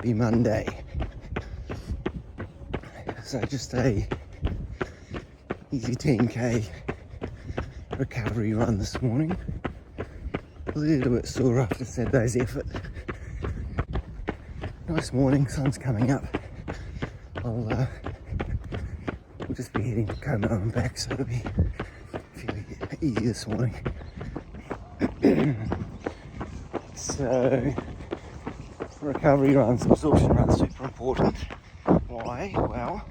Happy Monday. So just a easy 10k recovery run this morning. A little bit sore after Saturday's effort. Nice morning, sun's coming up. We'll just be heading to Como and back, so it'll be fairly easy this morning. So, recovery runs, absorption runs, super important. Why? Well,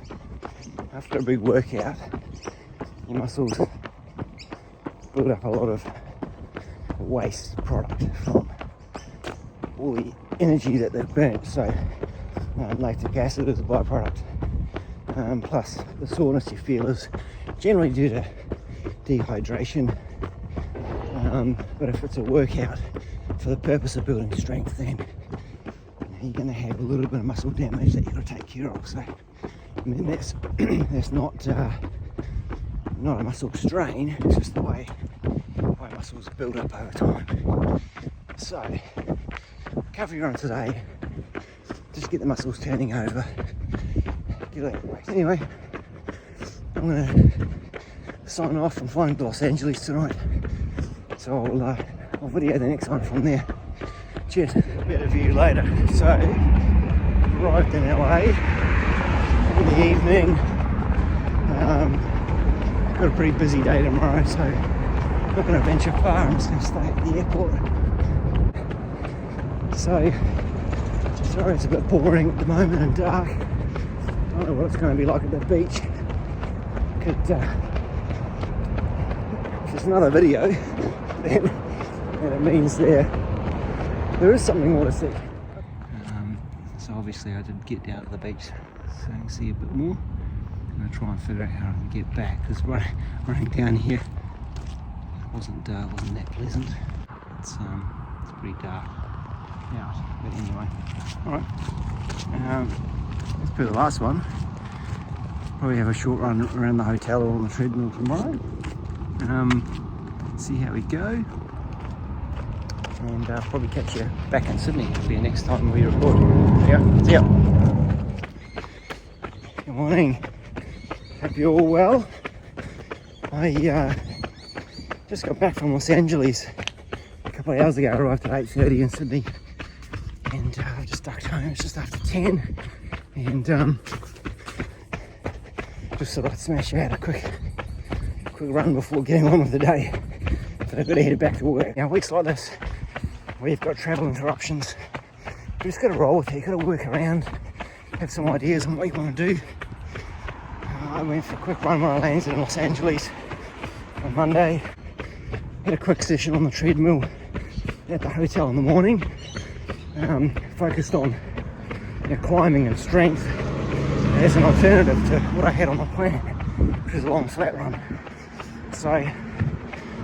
after a big workout, your muscles build up a lot of waste product from all the energy that they've burnt. So, lactic acid is a byproduct. Plus, the soreness you feel is generally due to dehydration. But if it's a workout for the purpose of building strength, then you're going to have a little bit of muscle damage that you've got to take care of. So, I mean, that's not a muscle strain, it's just the way muscles build up over time. So, recovery run today, just get the muscles turning over, get out of the way. Anyway, I'm going to sign off and flying to Los Angeles tonight. So I'll video the next one from there. Cheers. Better view later. So, arrived in LA in the evening. Got a pretty busy day tomorrow, so I'm not going to venture far. I'm just going to stay at the airport. So, sorry it's a bit boring at the moment and dark. I don't know what it's going to be like at the beach. If it's another video, then it means there is something more to see. So obviously I did get down to the beach so I can see a bit more. I'm going to try and figure out how I can get back, because running down here wasn't that pleasant. It's pretty dark out, but anyway. Alright, let's do the last one. Probably have a short run around the hotel or on the treadmill tomorrow. See how we go. And probably catch you back in Sydney for the next time we record. Yeah, see ya. Good morning. Hope you're all well. I just got back from Los Angeles a couple of hours ago. I arrived at 8:30 in Sydney, and I just ducked home. It's just after 10, and just thought I'd smash out a quick run before getting on with the day. But I've got to head back to work. Now, weeks like this, where you've got travel interruptions, you just got to roll with it. You've got to work around, have some ideas on what you want to do. I went for a quick run when I landed in Los Angeles on Monday. Had a quick session on the treadmill at the hotel in the morning. Focused on climbing and strength as an alternative to what I had on my plan, which was a long flat run. So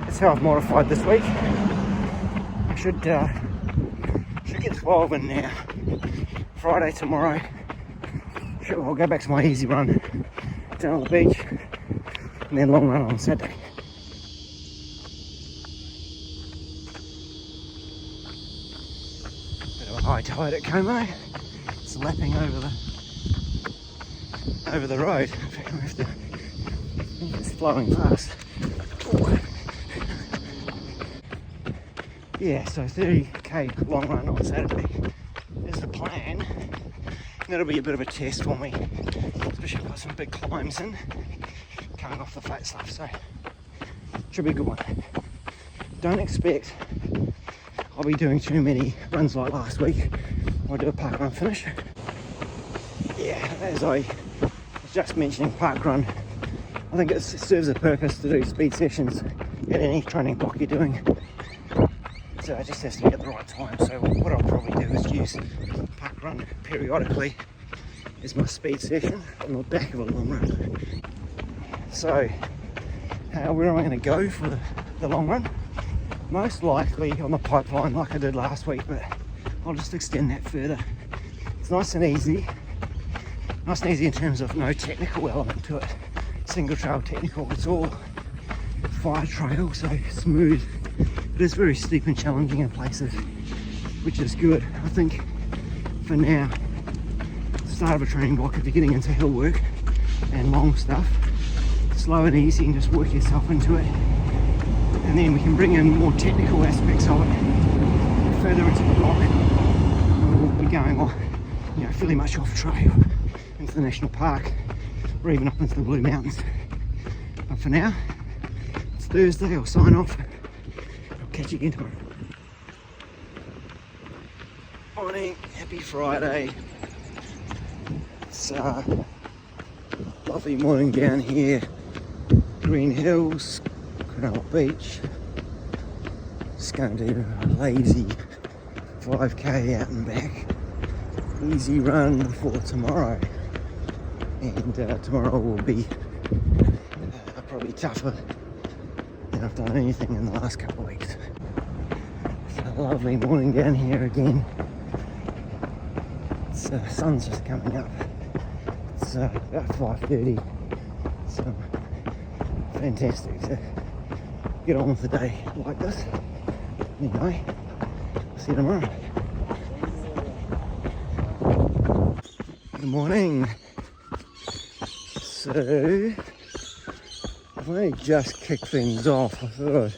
that's how I've modified this week. I should get 12 in now. Friday tomorrow. I'll go back to my easy run down on the beach, and then long run on Saturday. Bit of a high tide at Como. It's lapping over the road. In fact, I have to. It's flowing fast. Ooh. Yeah, so 30k long run on Saturday is the plan. That'll be a bit of a test for me, especially if I've got some big climbs in coming off the flat stuff, so should be a good one. Don't expect I'll be doing too many runs like last week. I'll do a park run finish. Yeah, as I was just mentioning, park run, I think it serves a purpose to do speed sessions at any training block you're doing. So it just has to be at the right time. So what I'll probably do is use park run periodically as my speed session on the back of a long run. So where am I going to go for the long run? Most likely on the pipeline like I did last week, but I'll just extend that further. It's nice and easy in terms of no technical element to it. Single trail technical, it's all fire trail, so smooth. It is very steep and challenging in places, which is good. I think for now start of a training block if you're getting into hill work and long stuff. Slow and easy and just work yourself into it. And then we can bring in more technical aspects of it further into the block. We'll be going on, fairly much off trail into the national park or even up into the Blue Mountains. But for now, it's Thursday, I'll sign off. I'll catch you again tomorrow. Morning, happy Friday. It's a lovely morning down here. Green Hills, Cronulla Beach. Just going to do a lazy 5k out and back. Easy run before tomorrow. And tomorrow will be probably tougher than I've done anything in the last couple of weeks. It's a lovely morning down here again. It's sun's just coming up. It's about 5:30. So fantastic to get on with the day like this. Anyway, I'll see you tomorrow. Good morning. So I've only just kicked things off. I thought I'd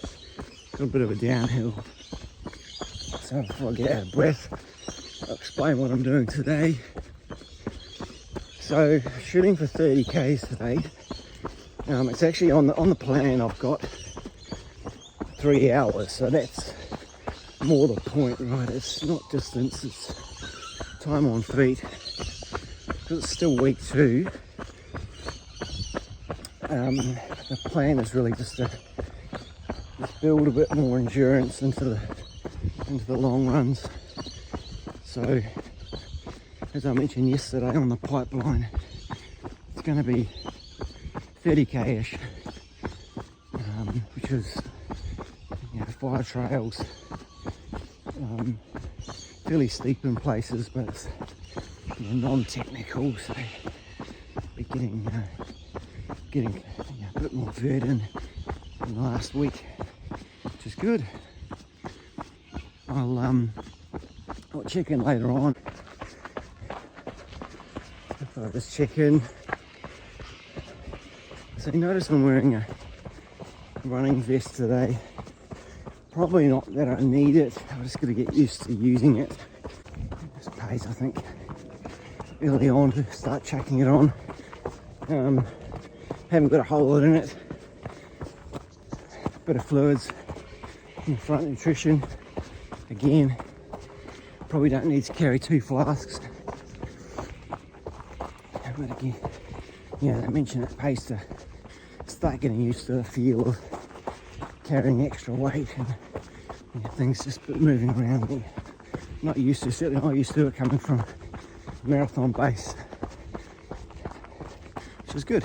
got a bit of a downhill. So before I get out of breath, I'll explain what I'm doing today. So shooting for 30k's today. It's actually on the plan. I've got 3 hours, so that's more the point, right? It's not distance, it's time on feet. Because it's still week 2. The plan is really just to build a bit more endurance into the long runs. So, as I mentioned yesterday on the pipeline, it's going to be 30k-ish, which is 5 trails, fairly steep in places, but it's non-technical, so we're getting a bit more vert in the last week, which is good. I'll check in later on. If I just check in. So you notice I'm wearing a running vest today. Probably not that I need it. I'm just going to get used to using it. It just pays, I think, early on to start chucking it on. Haven't got a whole lot in it. Bit of fluids in the front, nutrition. Again, probably don't need to carry 2 flasks. But again, I mentioned it pays to start getting used to the feel of carrying extra weight and things just moving around me. Not used to, certainly not used to it coming from marathon base, which is good.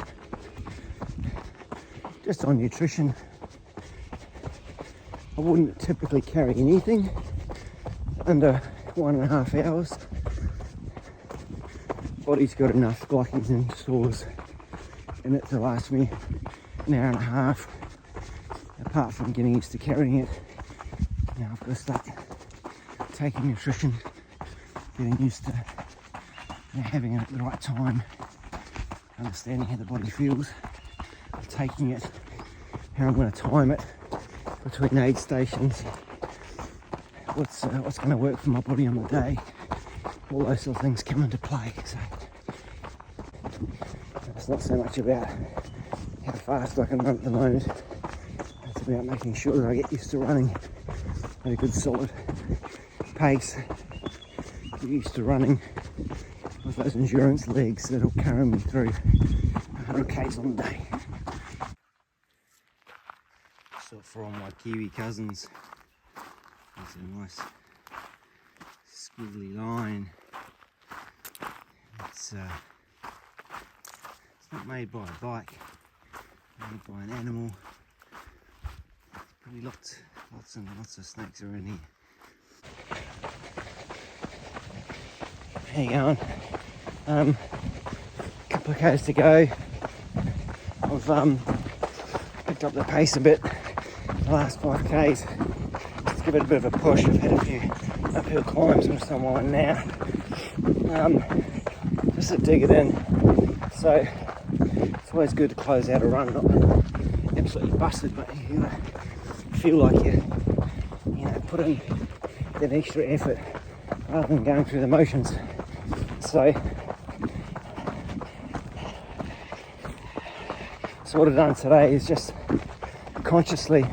Just on nutrition, I wouldn't typically carry anything under 1.5 hours. Body's got enough glycogen stores in it to last me an hour and a half. Apart from getting used to carrying it, now I've got to start taking nutrition, getting used to having it at the right time, understanding how the body feels, taking it, how I'm going to time it between aid stations, what's going to work for my body on the day. All those sort of things come into play. So it's not so much about how fast I can run at the moment. It's about making sure that I get used to running at a good solid pace. Get used to running with those endurance legs that'll carry me through 100k's on the day. So for all my Kiwi cousins, there's a nice squiggly line. It's not made by a bike, made by an animal. There's probably lots and lots of snakes are in here. How you going? A couple of k's to go. I've picked up the pace a bit the last 5k's. Just give it a bit of a push. I've had a few uphill climbs, I'm still on now. just to dig it in. So it's always good to close out a run, not absolutely busted, but you know, feel like you put in that extra effort rather than going through the motions. So what I've done today is just consciously,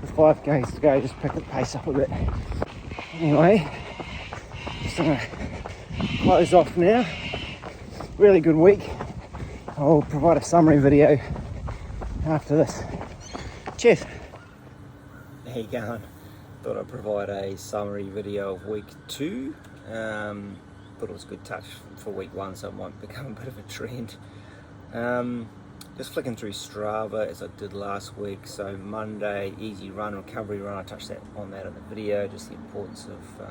with 5Ks to go, just pick the pace up a bit. Anyway, just gonna close off now. Really good week. I'll provide a summary video after this. Cheers. How you going? Thought I'd provide a summary video of week 2. Thought it was a good touch for week 1, so it might become a bit of a trend. Just flicking through Strava as I did last week. So Monday, easy run, recovery run. I touched on that in the video, just the importance of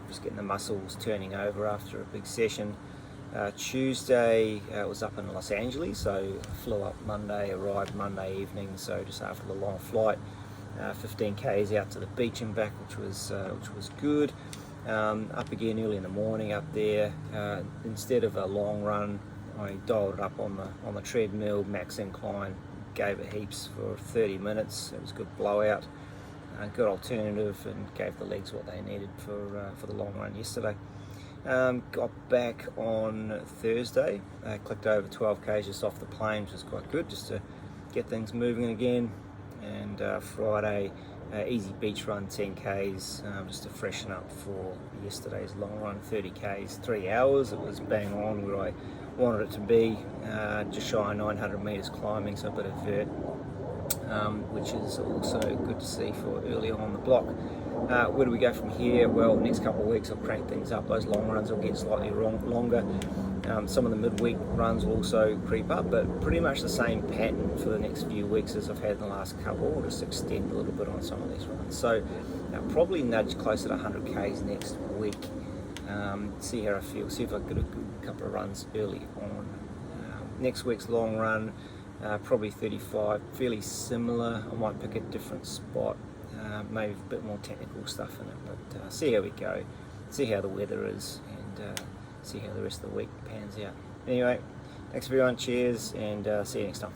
just getting the muscles turning over after a big session. Tuesday was up in Los Angeles, so flew up Monday, arrived Monday evening, so just after the long flight, 15 k's out to the beach and back, which was good. Up again early in the morning up there. Instead of a long run, I dialed it up on the treadmill, max incline, gave it heaps for 30 minutes. It was a good blowout, good alternative, and gave the legs what they needed for the long run yesterday. Got back on Thursday, clicked over 12 k's just off the plane, which was quite good, just to get things moving again. And Friday, easy beach run, 10 k's, just to freshen up for yesterday's long run, 30 k's, 3 hours. It was bang on where I wanted it to be, just shy of 900 meters climbing, so a bit of vert, which is also good to see for early on the block. Where do we go from here? Well, next couple of weeks I'll crank things up. Those long runs will get slightly longer. Some of the midweek runs will also creep up, but pretty much the same pattern for the next few weeks as I've had in the last couple. I'll just extend a little bit on some of these runs. So probably nudge closer to 100 k's next week. See how I feel, see if I get a good couple of runs early on. Next week's long run, probably 35, fairly similar. I might pick a different spot, maybe a bit more technical stuff in it, but see how we go, see how the weather is, and see how the rest of the week pans out. Anyway, thanks everyone, cheers, and see you next time.